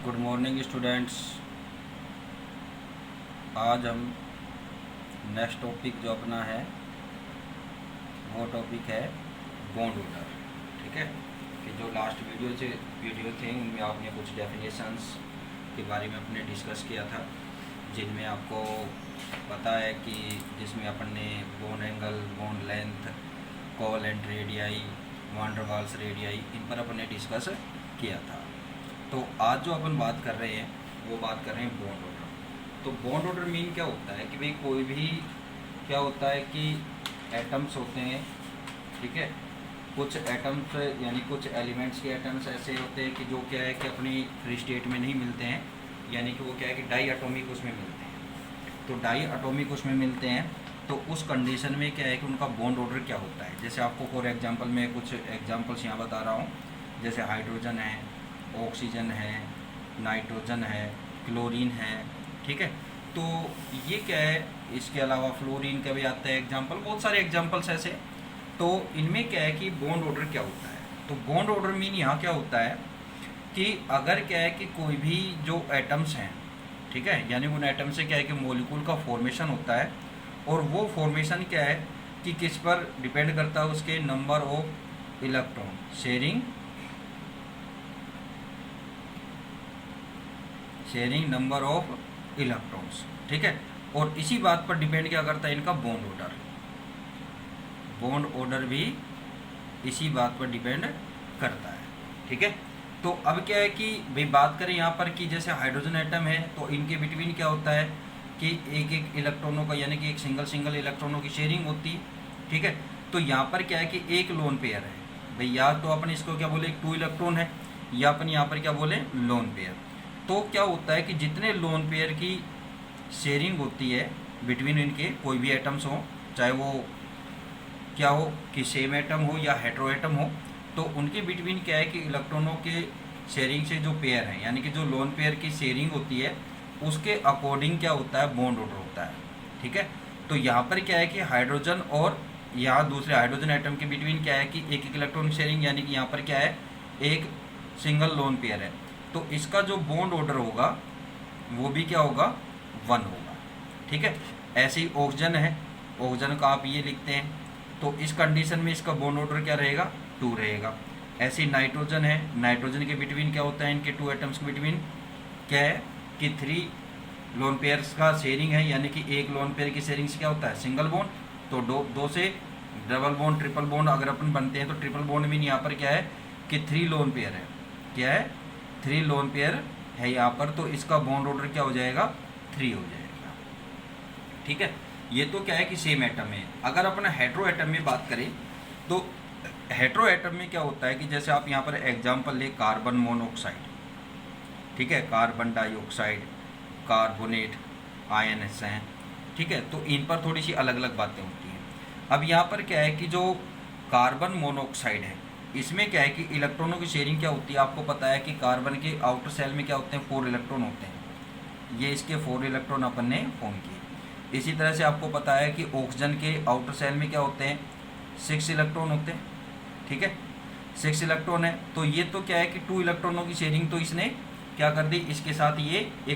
Good morning students. आज हम next topic जो अपना है वो टॉपिक है बॉन्ड ऑर्डर। ठीक है, कि जो लास्ट वीडियो थे उनमें आपने कुछ डेफिनेशंस के बारे में अपने डिस्कस किया था, जिनमें आपको पता है कि जिसमें अपन ने bond angle, bond length, covalent radii, van der Waals radii, इन पर अपन ने डिस्कस किया था। तो आज जो अपन बात कर रहे हैं वो बात कर रहे हैं बॉन्ड ऑर्डर। तो बॉन्ड ऑर्डर मीन क्या होता है कि भाई कोई भी क्या होता है कि एटम्स होते हैं, ठीक है, कुछ एटम्स यानी कुछ एलिमेंट्स के एटम्स ऐसे होते हैं कि जो क्या है कि अपनी फ्री स्टेट में नहीं मिलते हैं, यानी कि वो क्या है कि डाई एटॉमिक उसमें मिलते हैं। तो डाई एटॉमिक उसमें मिलते हैं, तो उस कंडीशन में क्या है कि उनका बॉन्ड ऑर्डर क्या होता है। जैसे आपको फॉर एग्जांपल मैं कुछ एग्जांपल्स यहाँ बता रहा हूँ। जैसे हाइड्रोजन है, ऑक्सीजन है, नाइट्रोजन है, क्लोरीन है, ठीक है। तो ये क्या है, इसके अलावा फ्लोरीन का भी आता है एग्जांपल, बहुत सारे एग्जांपल्स ऐसे। तो इनमें क्या है कि बॉन्ड ऑर्डर क्या होता है। तो बॉन्ड ऑर्डर मीन यहाँ क्या होता है कि अगर क्या है कि कोई भी जो एटम्स हैं, ठीक है, यानी उन एटम से क्या है कि मॉलिक्यूल का फॉर्मेशन होता है, और वो फॉर्मेशन क्या है कि किस पर डिपेंड करता है, उसके number of electron sharing number of electrons, ठीक है। और इसी बात पर डिपेंड क्या करता है इनका बॉन्ड ऑर्डर भी इसी बात पर डिपेंड करता है, ठीक है। तो अब क्या है कि भाई बात करें यहाँ पर कि जैसे हाइड्रोजन एटम है, तो इनके बिटवीन क्या होता है कि एक एक इलेक्ट्रॉनों का, यानी कि एक सिंगल इलेक्ट्रॉनों की शेयरिंग होती है, ठीक है। तो यहाँ पर क्या है कि एक लोन पेयर है भाई, या तो अपन इसको क्या बोले, 2 इलेक्ट्रॉन है, या अपन यहाँ पर क्या बोले, लोन पेयर। तो क्या होता है कि जितने लोन पेयर की शेयरिंग होती है बिटवीन इनके कोई भी एटम्स हो, चाहे वो क्या हो कि सेम एटम हो या हेटेरो एटम हो, तो उनके बिटवीन क्या है कि इलेक्ट्रॉनों के शेयरिंग से जो पेयर है, यानी कि जो लोन पेयर की शेयरिंग होती है, उसके अकॉर्डिंग क्या होता है, बॉन्ड ऑर्डर होता है, ठीक है। तो यहाँ पर क्या है कि हाइड्रोजन और यहाँ दूसरे हाइड्रोजन एटम के बिटवीन क्या है कि एक एक इलेक्ट्रॉन शेयरिंग, यानी कि यहाँ पर क्या है, एक सिंगल लोन पेयर है। तो इसका जो बॉन्ड ऑर्डर होगा वो भी क्या होगा, 1 होगा, ठीक है। ऐसे ही ऑक्सीजन है, ऑक्सीजन का आप ये लिखते हैं, तो इस कंडीशन में इसका बॉन्ड ऑर्डर क्या रहेगा, 2 रहेगा। ऐसे ही नाइट्रोजन है, नाइट्रोजन के बिटवीन क्या होता है, इनके 2 एटम्स के बिटवीन क्या है कि 3 लोन पेयर्स का शेयरिंग है, यानी कि एक लोन पेयर की शेयरिंग से क्या होता है, सिंगल बॉन्ड। तो दो से डबल बॉन्ड, ट्रिपल बॉन्ड अगर अपन बनते हैं, तो ट्रिपल बॉन्ड में यहाँ पर क्या है कि 3 लोन पेयर है, क्या है, 3 लोन पेयर है यहाँ पर। तो इसका बॉन्ड ऑर्डर क्या हो जाएगा, 3 हो जाएगा, ठीक है। ये तो क्या है कि सेम एटम में। अगर अपन हेटेरो एटम में बात करें, तो हेटेरो एटम में क्या होता है कि जैसे आप यहाँ पर एग्जांपल ले, कार्बन मोनोऑक्साइड, ठीक है, कार्बन डाइऑक्साइड, कार्बोनेट, आयन्स हैं, ठीक है। तो इन पर थोड़ी सी अलग अलग बातें होती हैं। अब यहाँ पर क्या है कि जो कार्बन मोनोऑक्साइड है, इसमें क्या है कि इलेक्ट्रॉनों की शेयरिंग क्या होती है, आपको पता है कि कार्बन के आउटर सेल में क्या होते हैं, 4 इलेक्ट्रॉन होते हैं। ये इसके 4 इलेक्ट्रॉन अपन ने फॉर्म किए। इसी तरह से आपको पता है कि ऑक्सीजन के आउटर सेल में क्या होते हैं, 6 इलेक्ट्रॉन होते हैं, ठीक है, 6 इलेक्ट्रॉन है। तो ये तो क्या है कि 2 इलेक्ट्रॉनों की शेयरिंग तो इसने क्या कर दी, इसके साथ ये ये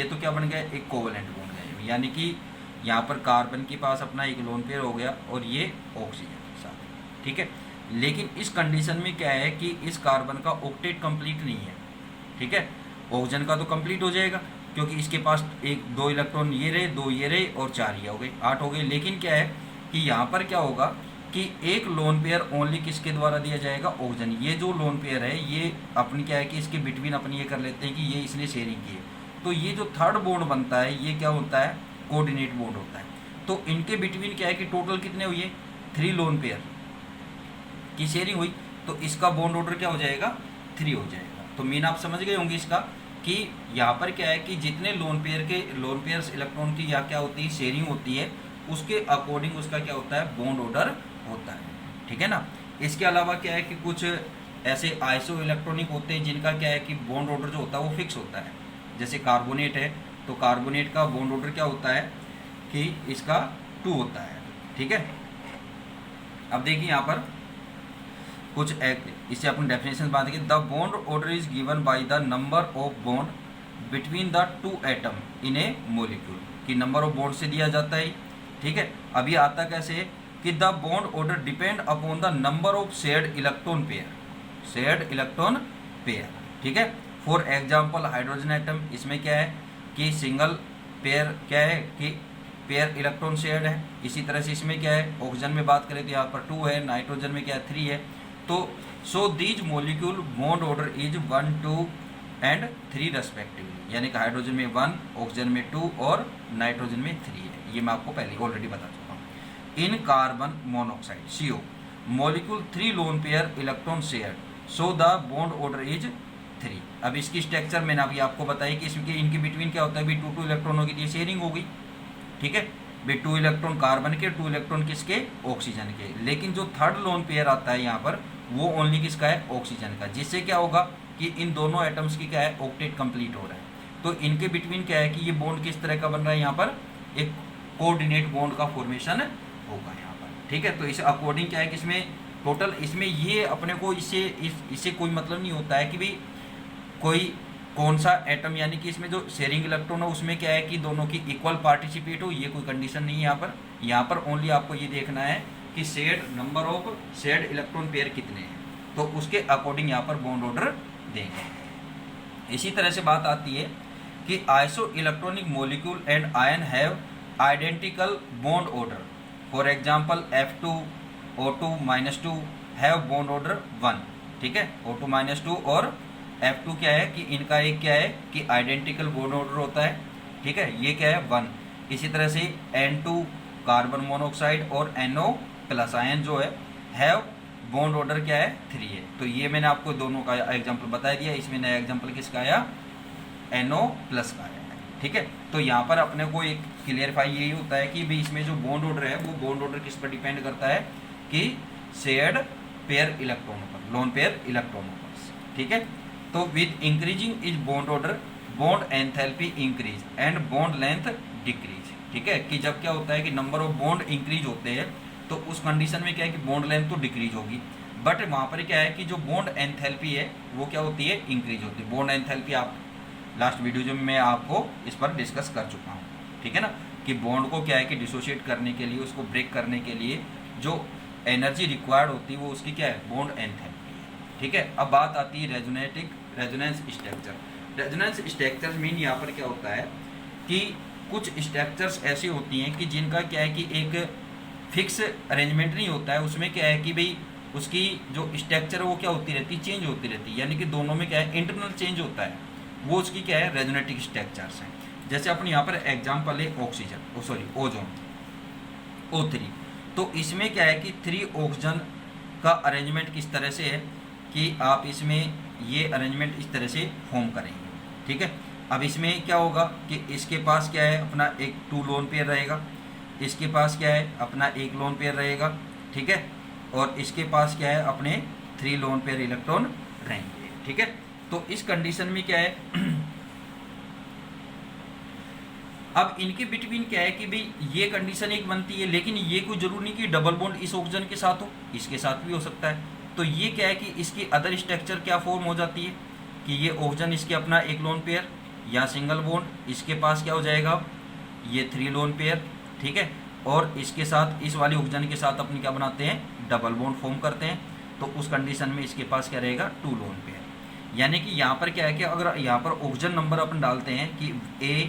तो क्या बन गया, एक कोवेलेंट बॉन्ड गया, यानी कि यहाँ पर कार्बन के पास अपना एक लोन पेयर हो गया और ये ऑक्सीजन के साथ, ठीक है। लेकिन इस कंडीशन में क्या है कि इस कार्बन का ऑक्टेट कंप्लीट नहीं है, ठीक है। ऑक्सीजन का तो कंप्लीट हो जाएगा, क्योंकि इसके पास 2 इलेक्ट्रॉन ये रहे, 2 ये रहे और 4 ये हो गए, 8 हो गए। लेकिन क्या है कि यहाँ पर क्या होगा कि एक लोन पेयर ओनली किसके द्वारा दिया जाएगा, ऑक्सीजन। ये जो लोन पेयर है ये अपनी क्या है कि इसके बिटवीन अपन ये कर लेते हैं कि ये इसने शेयरिंग की है। तो ये जो थर्ड बॉन्ड बनता है ये क्या होता है, कोऑर्डिनेट बॉन्ड होता है। तो इनके बिटवीन क्या है कि टोटल कितने हुए, 3 लोन पेयर की शेयरिंग हुई। तो इसका बॉन्ड ऑर्डर क्या हो जाएगा, 3 हो जाएगा। तो मीन आप समझ गए होंगे इसका कि यहाँ पर क्या है कि जितने लोन पेयर्स इलेक्ट्रॉन की या क्या होती है, शेयरिंग होती है, उसके अकॉर्डिंग उसका क्या होता है, बॉन्ड ऑर्डर होता है, ठीक है ना। इसके अलावा क्या है कि कुछ ऐसे आइसो इलेक्ट्रॉनिक होते हैं जिनका क्या है कि बॉन्ड ऑर्डर जो होता है वो फिक्स होता है। जैसे कार्बोनेट है, तो कार्बोनेट का बॉन्ड ऑर्डर क्या होता है कि इसका 2 होता है, ठीक है। अब देखिए यहाँ पर इससे अपन डेफिनेशन बात की, the bond order is given by the number of bond between the two atom in A molecule, कि नंबर ऑफ बॉन्ड से दिया जाता है, ठीक है। अभी आता कैसे है कि the bond order depend upon the number of shared electron pair, ठीक है। फॉर एग्जाम्पल हाइड्रोजन एटम, इसमें क्या है कि सिंगल पेयर क्या है कि पेयर इलेक्ट्रॉन शेयर्ड है। इसी तरह से इसमें क्या है, ऑक्सीजन में बात करें तो यहाँ पर 2 है, नाइट्रोजन में क्या है 3 है। तो so these molecule bond order is 1, 2 and 3 respectively, यानी कि हाइड्रोजन में 1, ऑक्सीजन में 2 और नाइट्रोजन में 3 है। ये मैं आपको पहले ऑलरेडी बता चुका हूँ। In carbon monoxide CO molecule 3 lone pair electron share, so the bond order is 3। अब इसकी स्ट्रक्चर मैंने अभी आपको बताई कि इसमें इनके बिटवीन क्या होता है, भी 2 इलेक्ट्रॉनों की शेयरिंग होगी, ठीक है। भी 2 इलेक्ट्रॉन कार्बन के, 2 इलेक्ट्रॉन किसके, ऑक्सीजन के। लेकिन जो थर्ड लोन पेयर आता है यहाँ पर, वो ओनली किसका है, ऑक्सीजन का, जिससे क्या होगा कि इन दोनों एटम्स की क्या है, ऑक्टेट कंप्लीट हो रहा है। तो इनके बिटवीन क्या है कि ये बॉन्ड किस तरह का बन रहा है, यहाँ पर एक कोऑर्डिनेट बॉन्ड का फॉर्मेशन होगा यहाँ पर, ठीक है। तो इस अकॉर्डिंग क्या है कि इसमें टोटल, इसमें ये अपने को इससे कोई मतलब नहीं होता है कि भाई कोई कौन सा एटम, यानी कि इसमें जो शेयरिंग इलेक्ट्रॉन है उसमें क्या है कि दोनों की इक्वल पार्टिसिपेट हो, ये कोई कंडीशन नहीं है यहाँ पर ओनली आपको ये देखना है कि shared number of shared electron pair कितने हैं, तो उसके अकॉर्डिंग यहाँ पर बॉन्ड ऑर्डर देंगे। इसी तरह से बात आती है कि iso electronic molecule and ion have identical bond order. For example F2O2-2 have bond order 1, ठीक है। O2-2 और F2 क्या है कि इनका एक क्या है कि आइडेंटिकल बॉन्ड ऑर्डर होता है, ठीक है। ये क्या है 1। इसी तरह से N2 कार्बन मोनोऑक्साइड और NO+ आयन जो है बॉन्ड ऑर्डर क्या है 3 है। तो ये मैंने आपको दोनों का एग्जांपल बता दिया। इसमें नया एग्जांपल किसका आया, NO+ का आया, ठीक है। तो यहाँ पर अपने को एक क्लियरफाई यही होता है कि भाई इसमें जो बॉन्ड ऑर्डर है वो बॉन्ड ऑर्डर किस पर डिपेंड करता है कि शेयर्ड पेयर इलेक्ट्रॉनों पर, लोन पेयर इलेक्ट्रॉनों पर, ठीक है। तो with increasing is bond order bond enthalpy increase and bond length decrease, ठीक है। कि जब क्या होता है कि नंबर ऑफ बॉन्ड इंक्रीज होते हैं तो उस कंडीशन में क्या है कि बॉन्ड लेंथ तो डिक्रीज होगी, बट वहाँ पर क्या है कि जो बॉन्ड एंथैल्पी है वो क्या होती है, इंक्रीज होती है। बॉन्ड एंथैल्पी आप लास्ट वीडियो जो मैं आपको इस पर डिस्कस कर चुका हूँ, ठीक है ना, कि बॉन्ड को क्या है कि डिसोशिएट करने के लिए, उसको ब्रेक करने के लिए जो एनर्जी रिक्वायर्ड होती है वो उसकी क्या है, बॉन्ड एंथैल्पी है, ठीक है। अब बात आती है resonance structure. Resonance structure mean यहाँ पर क्या होता है कि कुछ स्ट्रक्चर्स ऐसी होती हैं कि जिनका क्या है कि एक फिक्स अरेंजमेंट नहीं होता है, उसमें क्या है कि भाई उसकी जो स्ट्रक्चर है वो क्या होती रहती है, चेंज होती रहती है, यानी कि दोनों में क्या है इंटरनल चेंज होता है, वो उसकी क्या है रेजोनेटिक स्ट्रक्चर्स हैं। जैसे अपन यहाँ पर एग्जांपल है ओजोन O3। तो इसमें क्या है कि 3 ऑक्सीजन का अरेंजमेंट किस तरह से है कि आप इसमें ये अरेंजमेंट इस तरह से फॉर्म करेंगे, ठीक है। अब इसमें क्या होगा कि इसके पास क्या है अपना एक 2 लोन पेयर रहेगा, इसके पास क्या है अपना 1 लोन पेयर रहेगा, ठीक है, और इसके पास क्या है अपने 3 लोन पेयर इलेक्ट्रॉन रहेंगे, ठीक है। तो इस कंडीशन में क्या है अब इनके बिटवीन क्या है कि भाई ये कंडीशन एक बनती है, लेकिन ये कोई जरूरी नहीं कि डबल बॉन्ड इस ऑक्सीजन के साथ हो, इसके साथ भी हो सकता है। तो ये क्या है कि इसकी अदर स्ट्रक्चर क्या फॉर्म हो जाती है कि ये ऑक्सीजन इसके अपना 1 लोन पेयर या सिंगल बॉन्ड, इसके पास क्या हो जाएगा ये 3 लोन पेयर, ठीक है, और इसके साथ इस वाली ऑक्सीजन के साथ अपनी क्या बनाते हैं डबल बॉन्ड फॉर्म करते हैं। तो उस कंडीशन में इसके पास क्या रहेगा 2 लोन पेयर। यानी कि यहाँ पर क्या है कि अगर यहाँ पर ऑक्सीजन नंबर अपन डालते हैं कि A,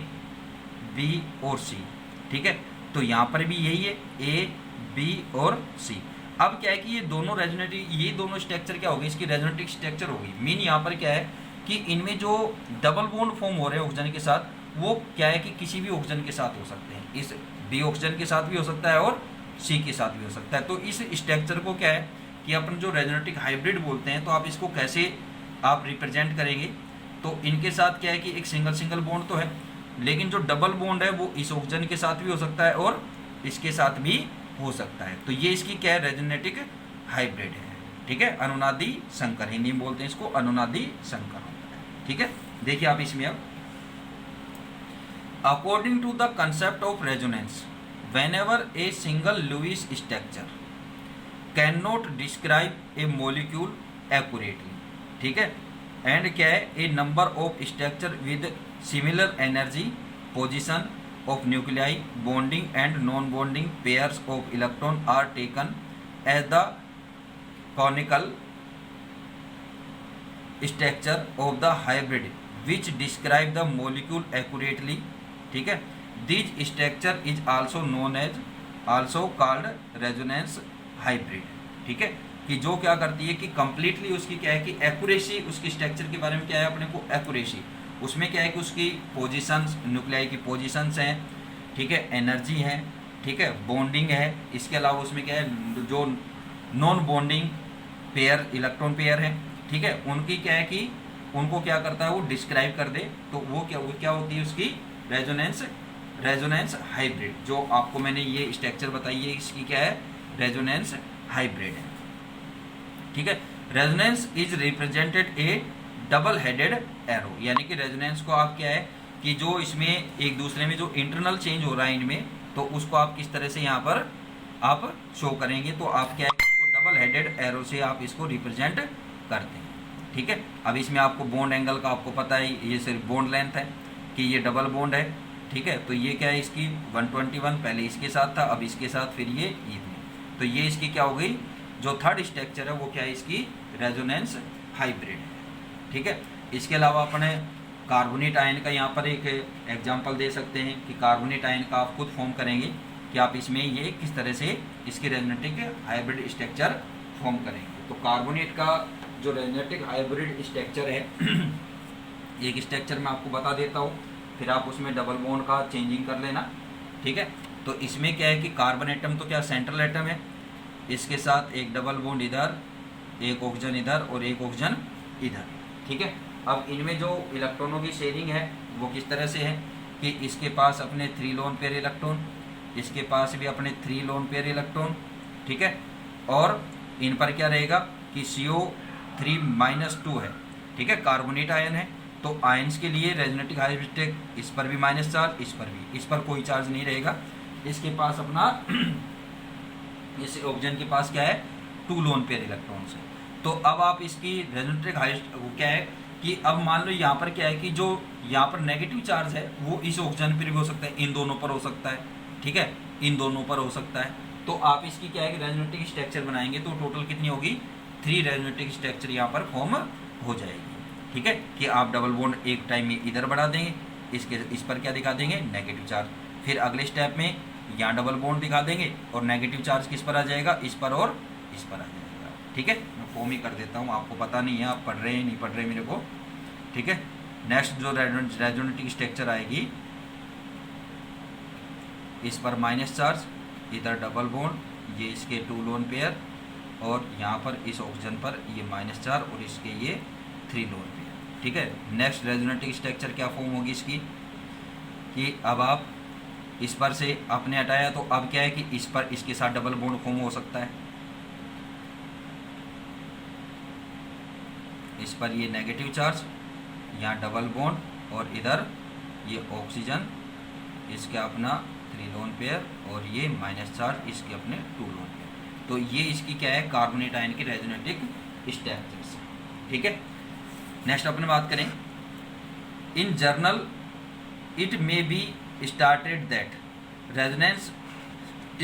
B और C, ठीक है, तो यहाँ पर भी यही है A, B और C। अब क्या है कि ये दोनों रेजोनेटिक, ये दोनों स्ट्रक्चर क्या होगी, इसकी रेजोनेटिक स्ट्रक्चर होगी। मीन यहाँ पर क्या है कि इनमें जो डबल बॉन्ड फॉर्म हो रहे हैं ऑक्सीजन के साथ, वो क्या है कि किसी भी ऑक्सीजन के साथ हो सकते हैं, इस B ऑक्सीजन के साथ भी हो सकता है और C के साथ भी हो सकता है। तो इस स्ट्रक्चर को क्या है कि अपन जो रेजोनेटिक हाइब्रिड बोलते हैं, तो आप इसको कैसे आप रिप्रेजेंट करेंगे, तो इनके साथ क्या है कि एक सिंगल बॉन्ड तो है, लेकिन जो डबल बॉन्ड है वो इस ऑक्सीजन के साथ भी हो सकता है और इसके साथ भी हो सकता है। तो ये इसकी क्या है रेजोनेटिक हाइब्रिड है, ठीक है, अनुनादी संकर, हिंदी में बोलते हैं इसको अनुनादी संकर, ठीक है। देखिए आप इसमें अब according to the concept of resonance whenever a single Lewis structure can not describe a molecule accurately, ठीक है। एंड क्या है, a number of structure with similar energy position of nuclei bonding and non bonding pairs of electron are taken as the canonical structure of the hybrid which describe the molecule accurately, ठीक है। This structure is also known as also called resonance hybrid, ठीक है। कि जो क्या करती है कि कंप्लीटली उसकी क्या है कि एक्यूरेसी, उसकी स्ट्रक्चर के बारे में क्या है अपने को एक्यूरेसी, उसमें क्या है कि उसकी पोजीशंस, न्यूक्लियाई की पोजीशंस हैं, ठीक है, एनर्जी है, ठीक है, बॉन्डिंग है, इसके अलावा उसमें क्या है जो non bonding pair, electron pair है, ठीक है, उनकी क्या है कि उनको क्या करता है वो डिस्क्राइब कर दे, तो वो क्या होती है उसकी रेजोनेंस हाइब्रिड। जो आपको मैंने ये स्ट्रक्चर बताई है इसकी क्या है, रेजोनेंस हाइब्रिड है, ठीक है। Resonance is represented A double headed arrow, यानी कि रेजोनेंस को आप क्या है कि जो इसमें एक दूसरे में जो इंटरनल चेंज हो रहा है इनमें, तो उसको आप किस तरह से यहाँ पर आप शो करेंगे, तो आप क्या है इसको डबल हेडेड एरो से आप इसको रिप्रेजेंट करते हैं, ठीक है। अब इसमें आपको बॉन्ड एंगल का आपको पता है, ये सिर्फ बॉन्ड लेंथ है कि ये डबल बॉन्ड है, ठीक है। तो ये क्या है इसकी 121 पहले इसके साथ था, अब इसके साथ फिर ये इतनी, तो ये इसकी क्या हो गई, जो थर्ड स्ट्रक्चर है वो क्या है इसकी रेजोनेंस हाइब्रिड है, ठीक है। इसके अलावा अपने कार्बोनेट आयन का यहाँ पर एक एग्जांपल दे सकते हैं कि कार्बोनेट आयन का आप खुद फॉर्म करेंगे कि आप इसमें ये किस तरह से इसकी रेजोनेटिक हाइब्रिड स्ट्रक्चर फॉर्म करेंगे। तो कार्बोनेट का जो रेजोनेटिक हाइब्रिड स्ट्रक्चर है एक स्ट्रक्चर मैं आपको बता देता हूँ, फिर आप उसमें डबल बॉन्ड का चेंजिंग कर लेना, ठीक है। तो इसमें क्या है कि कार्बन एटम तो क्या सेंट्रल एटम है, इसके साथ एक डबल बॉन्ड इधर, एक ऑक्सीजन इधर और एक ऑक्सीजन इधर, ठीक है। अब इनमें जो इलेक्ट्रॉनों की शेयरिंग है वो किस तरह से है कि इसके पास अपने 3 लोन पेयर इलेक्ट्रॉन, इसके पास भी अपने 3 लोन पेयर इलेक्ट्रॉन, ठीक है। और इन पर क्या रहेगा कि CO3-2 है, ठीक है, कार्बोनेट आयन है। तो आयंस के लिए रेजोनेटिक हाइब्रिड इस पर भी माइनस चार्ज, इस पर भी, इस पर कोई चार्ज नहीं रहेगा। इसके पास अपना इस ऑक्सीजन के पास क्या है 2 लोन पेयर इलेक्ट्रॉन्स है। तो अब आप इसकी रेजोनेटिक हाइब्रिड क्या है कि अब मान लो यहाँ पर क्या है कि जो यहाँ पर नेगेटिव चार्ज है वो इस ऑक्सीजन पर भी हो सकता है, इन दोनों पर हो सकता है, ठीक है, इन दोनों पर हो सकता है। तो आप इसकी क्या है कि रेजोनेटिक स्ट्रक्चर बनाएंगे तो टोटल कितनी होगी 3 रेजोनेटिक स्ट्रक्चर यहाँ पर फॉर्म हो जाएगी, ठीक है। कि आप डबल बॉन्ड एक टाइम में इधर बढ़ा देंगे, इस पर क्या दिखा देंगे नेगेटिव चार्ज, फिर अगले स्टेप में यहाँ डबल बॉन्ड दिखा देंगे और नेगेटिव चार्ज किस पर आ जाएगा, इस पर और इस पर आ जाएगा, ठीक है। मैं फॉर्म ही कर देता हूँ, आपको पता नहीं है आप पढ़ रहे हैं नहीं पढ़ रहे मेरे को, ठीक है। नेक्स्ट जो रेजोनेटिक स्ट्रक्चर आएगी, इस पर माइनस चार्ज, इधर डबल बॉन्ड, ये इसके 2 लोन पेयर और यहाँ पर इस ऑक्सीजन पर ये माइनस चार्ज और इसके ये 3 लोन पेयर, ठीक है। नेक्स्ट रेजोनेटिक स्ट्रक्चर क्या फॉर्म होगी इसकी कि अब आप इस पर से आपने हटाया तो अब क्या है कि इस पर इसके साथ डबल बॉन्ड फॉर्म हो सकता है, इस पर ये नेगेटिव चार्ज, यहाँ डबल बॉन्ड और इधर ये ऑक्सीजन, इसके अपना 3 लोन पेयर और ये माइनस चार्ज इसके अपने 2 लोन पेयर। तो ये इसकी क्या है कार्बोनेट आयन की रेजोनेटिक स्ट्रक्चर्स, ठीक है। नेक्स्ट अपन बात करें, in general it may be stated that resonance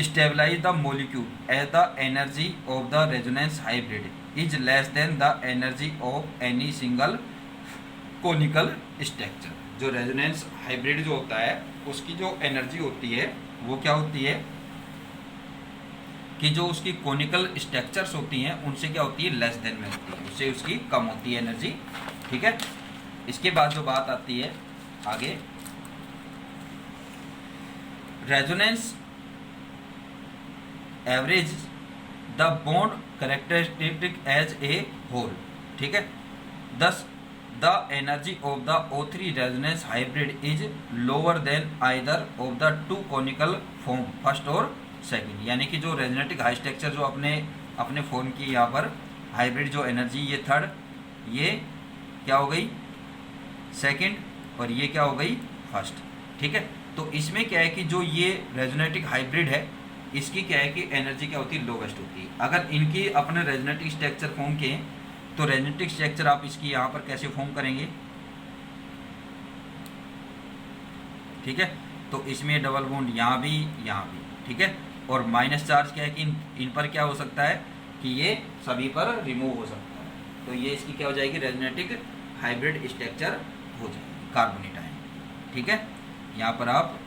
stabilize the molecule as the energy of the resonance hybrid is less than the energy of any single canonical structure. जो resonance hybrid जो होता है उसकी जो energy होती है वो क्या होती है कि जो उसकी कोनिकल स्ट्रक्चर्स होती हैं उनसे क्या होती है लेस देन में होती है, उससे उसकी कम होती है एनर्जी, ठीक है। इसके बाद जो बात आती है आगे, resonance average the bond characteristic as a whole, ठीक है। Thus the energy of the O3 resonance hybrid is lower than either of the 2 canonical form first और सेकंड। यानी कि जो रेजोनेटिक हाई स्ट्रक्चर जो अपने फॉर्म की यहाँ पर हाइब्रिड जो एनर्जी ये थर्ड, ये क्या हो गई सेकंड और ये क्या हो गई फर्स्ट, ठीक है। तो इसमें क्या है कि जो ये रेजोनेटिक हाइब्रिड है इसकी क्या है कि एनर्जी क्या होती है, लोवेस्ट होती है। अगर इनकी अपने रेजोनेटिक स्ट्रक्चर फॉर्म किए तो रेजोनेटिक स्ट्रक्चर आप इसकी यहाँ पर कैसे फॉर्म करेंगे, ठीक है। तो इसमें डबल बॉन्ड यहाँ भी, ठीक है। और माइनस चार्ज क्या है कि इन पर क्या हो सकता है कि ये सभी पर रिमूव हो सकता है। तो ये इसकी क्या हो जाएगी, रेजोनेटिक हाइब्रिड स्ट्रक्चर हो जाएगी कार्बोनेट आयन, ठीक है। यहाँ पर आप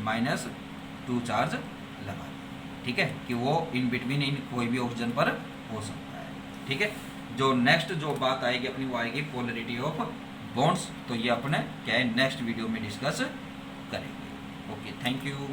-2 चार्ज लगा दें, ठीक है, कि वो इन बिटवीन इन कोई भी ऑक्सीजन पर हो सकता है, ठीक है। जो नेक्स्ट जो बात आएगी अपनी वो आएगी पोलरिटी ऑफ बॉन्ड्स। तो ये अपने क्या है नेक्स्ट वीडियो में डिस्कस करेंगे। Okay, thank you.